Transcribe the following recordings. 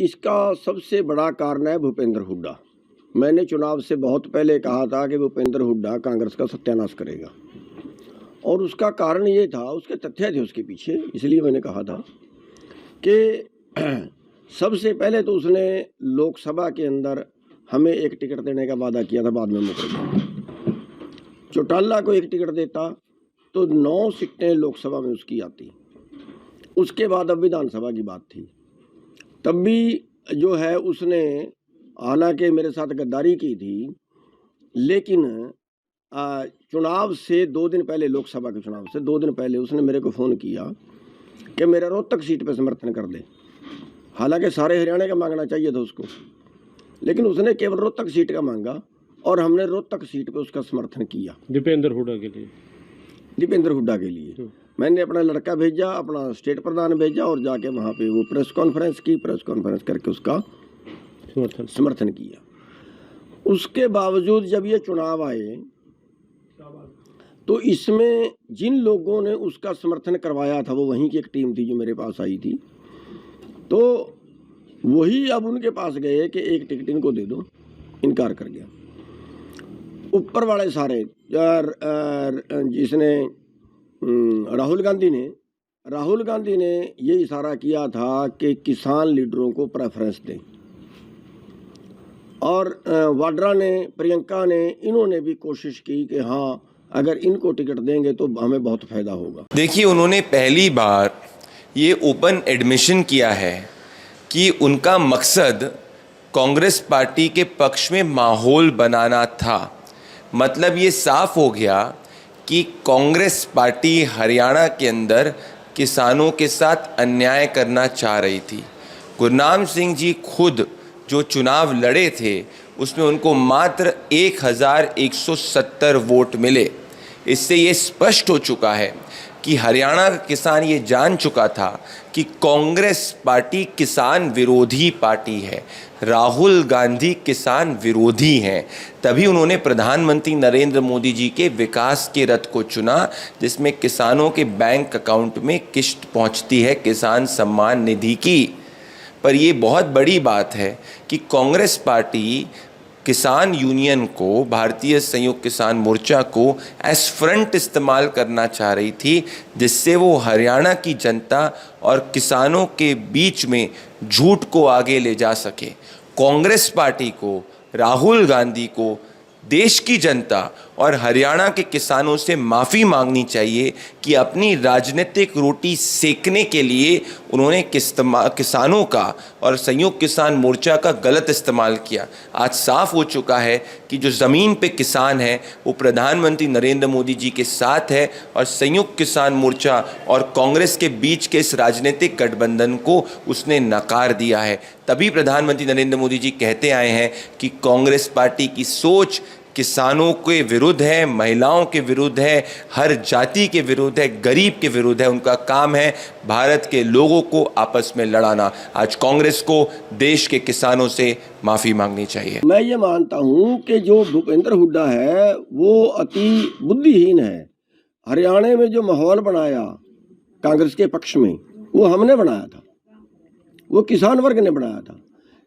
इसका सबसे बड़ा कारण है भूपेंद्र हुड्डा। मैंने चुनाव से बहुत पहले कहा था कि भूपेंद्र हुड्डा कांग्रेस का सत्यानाश करेगा, और उसका कारण ये था, उसके तथ्य थे उसके पीछे। इसलिए मैंने कहा था कि सबसे पहले तो उसने लोकसभा के अंदर हमें एक टिकट देने का वादा किया था, बाद में मुकर गया। चौटाला को एक टिकट देता तो 9 सीटें लोकसभा में उसकी आती। उसके बाद अब विधानसभा की बात थी, तब भी जो है उसने हालांकि मेरे साथ गद्दारी की थी, लेकिन चुनाव से 2 दिन पहले, लोकसभा के चुनाव से 2 दिन पहले उसने मेरे को फ़ोन किया कि मेरा रोहतक सीट पे समर्थन कर दे। हालांकि सारे हरियाणा का मांगना चाहिए था उसको, लेकिन उसने केवल रोहतक सीट का मांगा और हमने रोहतक सीट पे उसका समर्थन किया। दीपेंद्र हुड्डा के लिए, दीपेंद्र हुड्डा के लिए मैंने अपना लड़का भेजा, अपना स्टेट प्रधान भेजा, और जाके वहाँ पे वो प्रेस कॉन्फ्रेंस की, प्रेस कॉन्फ्रेंस करके उसका समर्थन किया। उसके बावजूद जब ये चुनाव आए तो इसमें जिन लोगों ने उसका समर्थन करवाया था, वो वहीं की एक टीम थी जो मेरे पास आई थी, तो वही अब उनके पास गए कि एक टिकट इनको दे दो, इनकार कर गया। ऊपर वाले सारे जिसने राहुल गांधी ने ये इशारा किया था कि किसान लीडरों को प्रेफरेंस दें, और वाड्रा ने, प्रियंका ने, इन्होंने भी कोशिश की कि हाँ अगर इनको टिकट देंगे तो हमें बहुत फायदा होगा। देखिए, उन्होंने पहली बार ये ओपन एडमिशन किया है कि उनका मकसद कांग्रेस पार्टी के पक्ष में माहौल बनाना था। मतलब ये साफ हो गया कि कांग्रेस पार्टी हरियाणा के अंदर किसानों के साथ अन्याय करना चाह रही थी। गुरनाम सिंह जी खुद जो चुनाव लड़े थे उसमें उनको मात्र 1170 वोट मिले। इससे ये स्पष्ट हो चुका है कि हरियाणा का किसान ये जान चुका था कि कांग्रेस पार्टी किसान विरोधी पार्टी है, राहुल गांधी किसान विरोधी हैं। तभी उन्होंने प्रधानमंत्री नरेंद्र मोदी जी के विकास के रथ को चुना, जिसमें किसानों के बैंक अकाउंट में किस्त पहुंचती है किसान सम्मान निधि की। पर ये बहुत बड़ी बात है कि कांग्रेस पार्टी किसान यूनियन को, भारतीय संयुक्त किसान मोर्चा को एज फ्रंट इस्तेमाल करना चाह रही थी, जिससे वो हरियाणा की जनता और किसानों के बीच में झूठ को आगे ले जा सके। कांग्रेस पार्टी को, राहुल गांधी को, देश की जनता और हरियाणा के किसानों से माफ़ी मांगनी चाहिए कि अपनी राजनीतिक रोटी सेकने के लिए उन्होंने किसानों का और संयुक्त किसान मोर्चा का गलत इस्तेमाल किया। आज साफ हो चुका है कि जो ज़मीन पे किसान है वो प्रधानमंत्री नरेंद्र मोदी जी के साथ है, और संयुक्त किसान मोर्चा और कांग्रेस के बीच के इस राजनीतिक गठबंधन को उसने नकार दिया है। तभी प्रधानमंत्री नरेंद्र मोदी जी कहते आए हैं कि कांग्रेस पार्टी की सोच किसानों के विरुद्ध है, महिलाओं के विरुद्ध है, हर जाति के विरुद्ध है, गरीब के विरुद्ध है। उनका काम है भारत के लोगों को आपस में लड़ाना। आज कांग्रेस को देश के किसानों से माफ़ी मांगनी चाहिए। मैं ये मानता हूँ कि जो भूपेंद्र हुड्डा है वो अति बुद्धिहीन है। हरियाणा में जो माहौल बनाया कांग्रेस के पक्ष में, वो हमने बनाया था, वो किसान वर्ग ने बनाया था।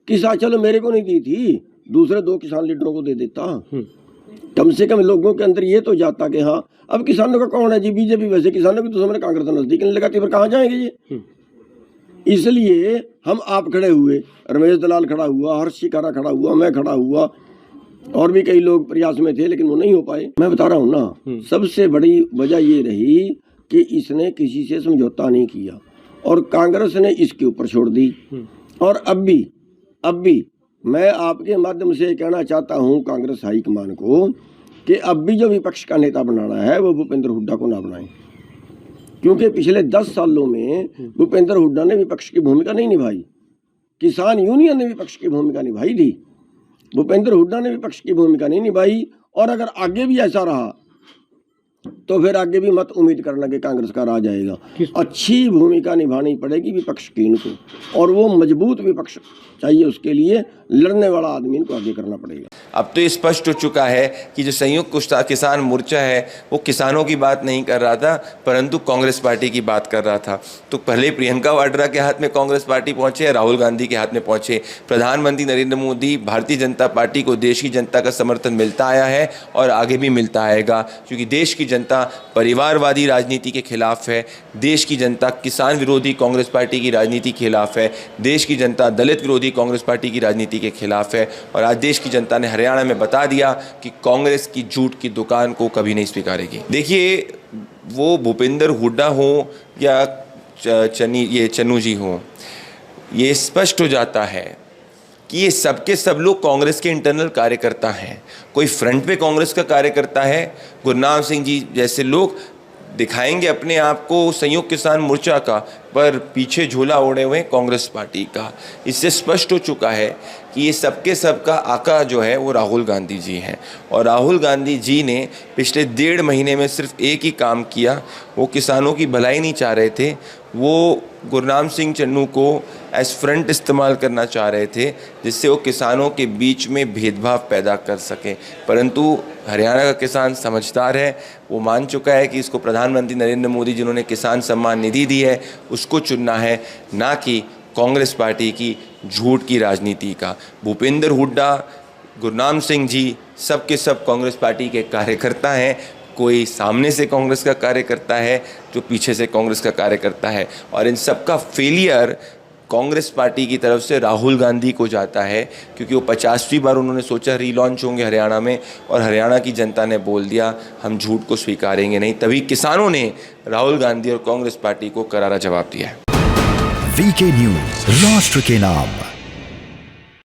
किसान, चलो मेरे को नहीं दी थी, दूसरे 2 किसान लीडरों को दे देता, कम से कम लोगों के अंदर ये तो जाता कि हाँ अब किसानों का कौन है जी, बीजेपी। वैसे किसानों की तो हमने कांग्रेस नजदीक नहीं लगाती, फिर कहाँ जाएंगे ये। इसलिए हम आप खड़े हुए, रमेश दलाल खड़ा हुआ, हर्ष शिकारा खड़ा हुआ, मैं खड़ा हुआ, और भी कई लोग प्रयास में थे, लेकिन वो नहीं हो पाए। मैं बता रहा हूँ ना, सबसे बड़ी वजह ये रही कि इसने किसी से समझौता नहीं किया और कांग्रेस ने इसके ऊपर छोड़ दी। और अब भी मैं आपके माध्यम से कहना चाहता हूं कांग्रेस हाईकमान को कि अब भी जो विपक्ष का नेता बनाना है वो भूपेंद्र हुड्डा को ना बनाएं, क्योंकि पिछले 10 सालों में भूपेंद्र हुड्डा ने विपक्ष की भूमिका नहीं निभाई। किसान यूनियन ने विपक्ष की भूमिका निभाई थी, भूपेंद्र हुड्डा ने विपक्ष की भूमिका नहीं निभाई। और अगर आगे भी ऐसा रहा तो फिर आगे भी मत उम्मीद करना कि कांग्रेस का राज आएगा। अच्छी भूमिका निभानी पड़ेगी विपक्ष की इनको, और वो मजबूत विपक्ष चाहिए, उसके लिए लड़ने वाला आदमी इनको आगे करना पड़ेगा। अब तो ये स्पष्ट हो चुका है कि जो संयुक्त किसान मोर्चा है वो किसानों की बात नहीं कर रहा था, परंतु कांग्रेस पार्टी की बात कर रहा था। तो पहले प्रियंका वाड्रा के हाथ में कांग्रेस पार्टी पहुंचे, राहुल गांधी के हाथ में पहुंचे। प्रधानमंत्री नरेंद्र मोदी, भारतीय जनता पार्टी को देश की जनता का समर्थन मिलता आया है और आगे भी मिलता आएगा, क्योंकि देश की जनता परिवारवादी राजनीति के खिलाफ है, देश की जनता किसान विरोधी कांग्रेस पार्टी की राजनीति के खिलाफ है, देश की जनता दलित विरोधी कांग्रेस पार्टी की राजनीति के खिलाफ है। और आज देश की जनता ने हरियाणा में बता दिया कि कांग्रेस की झूठ की दुकान को कभी नहीं स्वीकारेगी। देखिए, वो भूपेंद्र हुड्डा हो या चन्नू जी हो, ये स्पष्ट हो जाता है कि ये सबके सब लोग कांग्रेस के इंटरनल कार्यकर्ता हैं। कोई फ्रंट पे कांग्रेस का कार्यकर्ता है, गुरनाम सिंह जी जैसे लोग दिखाएंगे अपने आप को संयुक्त किसान मोर्चा का, पर पीछे झोला ओढ़े हुए कांग्रेस पार्टी का। इससे स्पष्ट हो चुका है कि ये सबके सबका आका जो है वो राहुल गांधी जी हैं। और राहुल गांधी जी ने पिछले 1.5 महीने में सिर्फ एक ही काम किया, वो किसानों की भलाई नहीं चाह रहे थे, वो गुरनाम सिंह चन्नू को एज फ्रंट इस्तेमाल करना चाह रहे थे, जिससे वो किसानों के बीच में भेदभाव पैदा कर सकें। परंतु हरियाणा का किसान समझदार है, वो मान चुका है कि इसको प्रधानमंत्री नरेंद्र मोदी जिन्होंने किसान सम्मान निधि दी है उसको चुनना है, ना कि कांग्रेस पार्टी की झूठ की राजनीति का। भूपेंद्र हुड्डा, गुरनाम सिंह जी सब के सब कांग्रेस पार्टी के कार्यकर्ता हैं। कोई सामने से कांग्रेस का कार्यकर्ता है, जो पीछे से कांग्रेस का कार्यकर्ता है। और इन सब का फेलियर कांग्रेस पार्टी की तरफ से राहुल गांधी को जाता है, क्योंकि वो 50वीं बार उन्होंने सोचा रीलॉन्च होंगे हरियाणा में, और हरियाणा की जनता ने बोल दिया हम झूठ को स्वीकारेंगे नहीं। तभी किसानों ने राहुल गांधी और कांग्रेस पार्टी को करारा जवाब दिया है। वीके न्यूज, राष्ट्र के नाम।